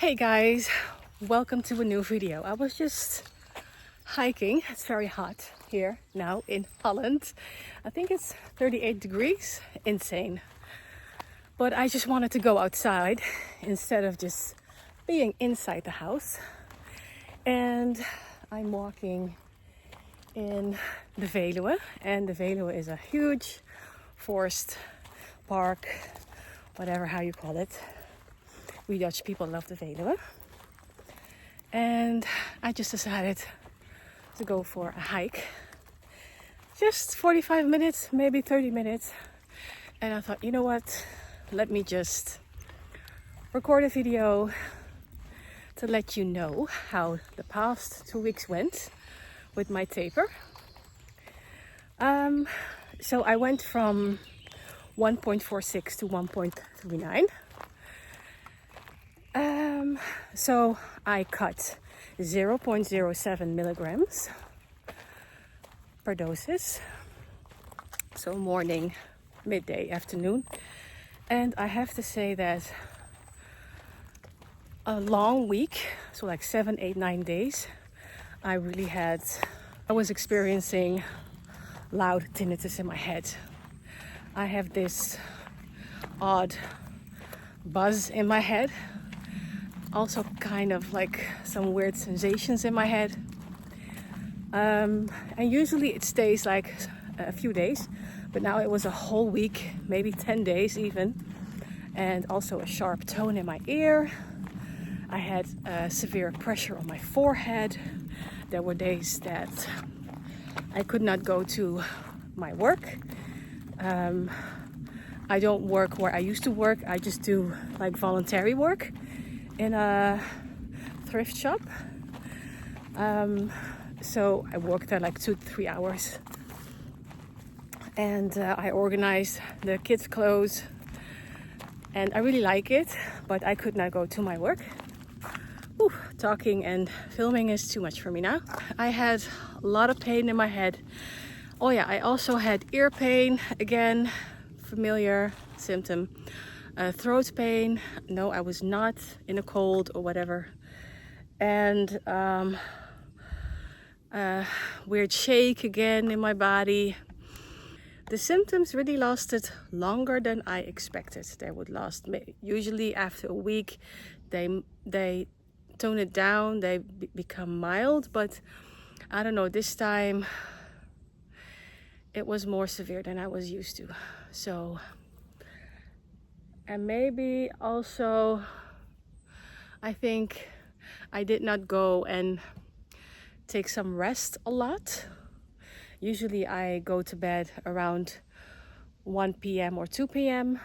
Hey guys, welcome to a new video. I was just hiking. It's very hot here now in Holland. I think it's 38 degrees. Insane. But I just wanted to go outside instead of just being inside the house. And I'm walking in the Veluwe. And the Veluwe is a huge forest park, whatever how you call it. We Dutch people love the Veluwe. And I just decided to go for a hike. Just 45 minutes, maybe 30 minutes. And I thought, you know what? Let me just record a video to let you know how the past 2 weeks went with my taper. So I went from 1.46 to 1.39. So I cut 0.07 milligrams per doses. So morning, midday, afternoon. And I have to say that a long week, so like 7, 8, 9 days, I was experiencing loud tinnitus in my head. I have this odd buzz in my head. Also kind of like some weird sensations in my head. And usually it stays like a few days, but now it was a whole week, maybe 10 days even. And also a sharp tone in my ear. I had severe pressure on my forehead. There were days that I could not go to my work. I don't work where I used to work. I just do like voluntary work in a thrift shop. So I worked there like 2 to 3 hours. And I organized the kids' clothes. And I really like it, but I could not go to my work. Ooh, talking and filming is too much for me now. I had a lot of pain in my head. Oh yeah, I also had ear pain, again, familiar symptom. Throat pain. No, I was not in a cold or whatever. And weird shake again in my body. The symptoms really lasted longer than I expected they would last. Usually after a week, they tone it down, they become mild. But I don't know, this time it was more severe than I was used to. So, and maybe also, I think I did not go and take some rest a lot. Usually I go to bed around 1 p.m. or 2 p.m.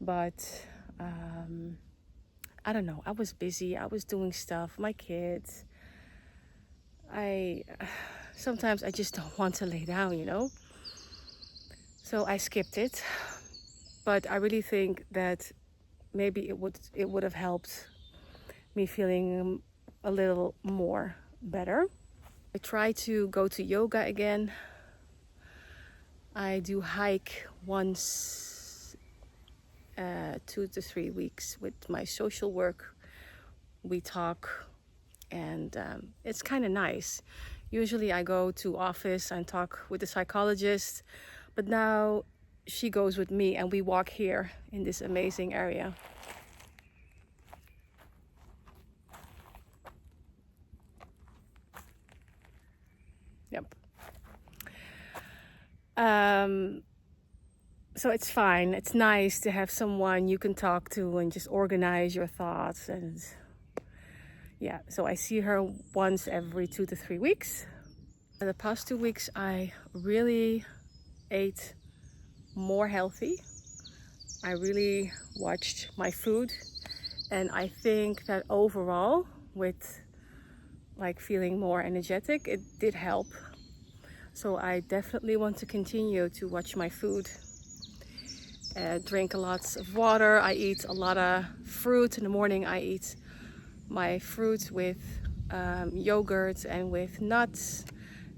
But I don't know, I was busy, I was doing stuff, my kids. Sometimes I just don't want to lay down, you know. So I skipped it. But I really think that maybe it would have helped me feeling a little more better. I try to go to yoga again. I do hike once 2 to 3 weeks with my social work. We talk and it's kind of nice. Usually I go to office and talk with the psychologist, but now she goes with me and we walk here in this amazing area. Yep. So it's fine. It's nice to have someone you can talk to and just organize your thoughts. And yeah, so I see her once every 2 to 3 weeks. The past 2 weeks, I really ate more healthy. I really watched my food, and I think that overall, with like feeling more energetic, it did help. So I definitely want to continue to watch my food. Drink lots of water. I eat a lot of fruit. In the morning I eat my fruit with yogurt and with nuts.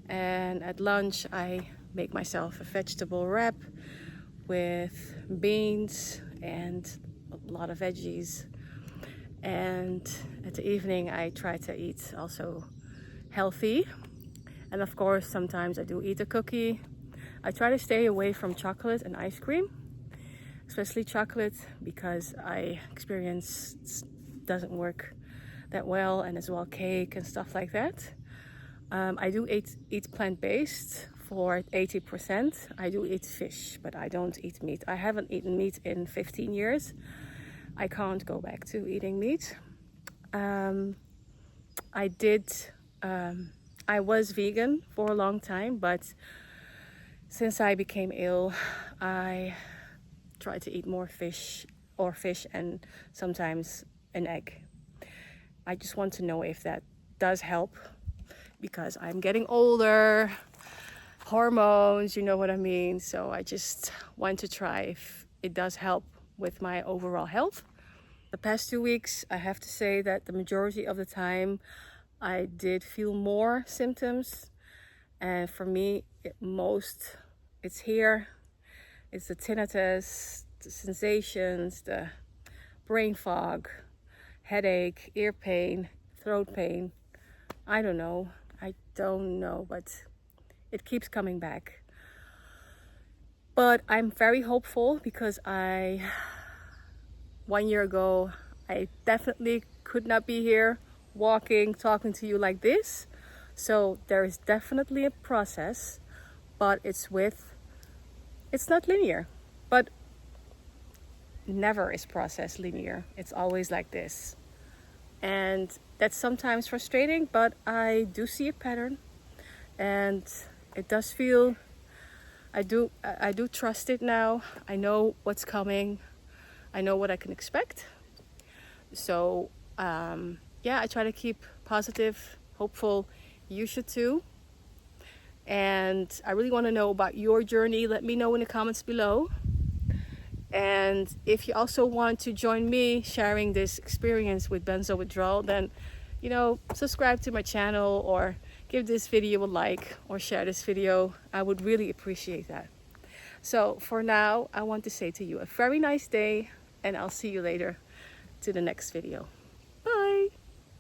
And at lunch I make myself a vegetable wrap with beans and a lot of veggies. And at the evening I try to eat also healthy, and of course sometimes I do eat a cookie. I try to stay away from chocolate and ice cream, especially chocolate, because I experience it doesn't work that well, and as well cake and stuff like that. I do eat plant-based for 80%. I do eat fish, but I don't eat meat. I haven't eaten meat in 15 years. I can't go back to eating meat. I was vegan for a long time, but since I became ill, I try to eat more fish and sometimes an egg. I just want to know if that does help, because I'm getting older, hormones, you know what I mean. So I just want to try if it does help with my overall health. The past 2 weeks, I have to say that the majority of the time I did feel more symptoms. And for me, it's here. It's the tinnitus, the sensations, the brain fog, headache, ear pain, throat pain. I don't know, but it keeps coming back. But I'm very hopeful, because 1 year ago, I definitely could not be here walking, talking to you like this. So there is definitely a process, but it's not linear, but never is process linear. It's always like this. And that's sometimes frustrating, but I do see a pattern, and it does feel, I do trust it now. I know what's coming. I know what I can expect. So I try to keep positive, hopeful. You should too. And I really want to know about your journey. Let me know in the comments below. And if you also want to join me sharing this experience with benzo withdrawal, then subscribe to my channel, or give this video a like, or share this video. I would really appreciate that. So for now, I want to say to you a very nice day, and I'll see you later to the next video.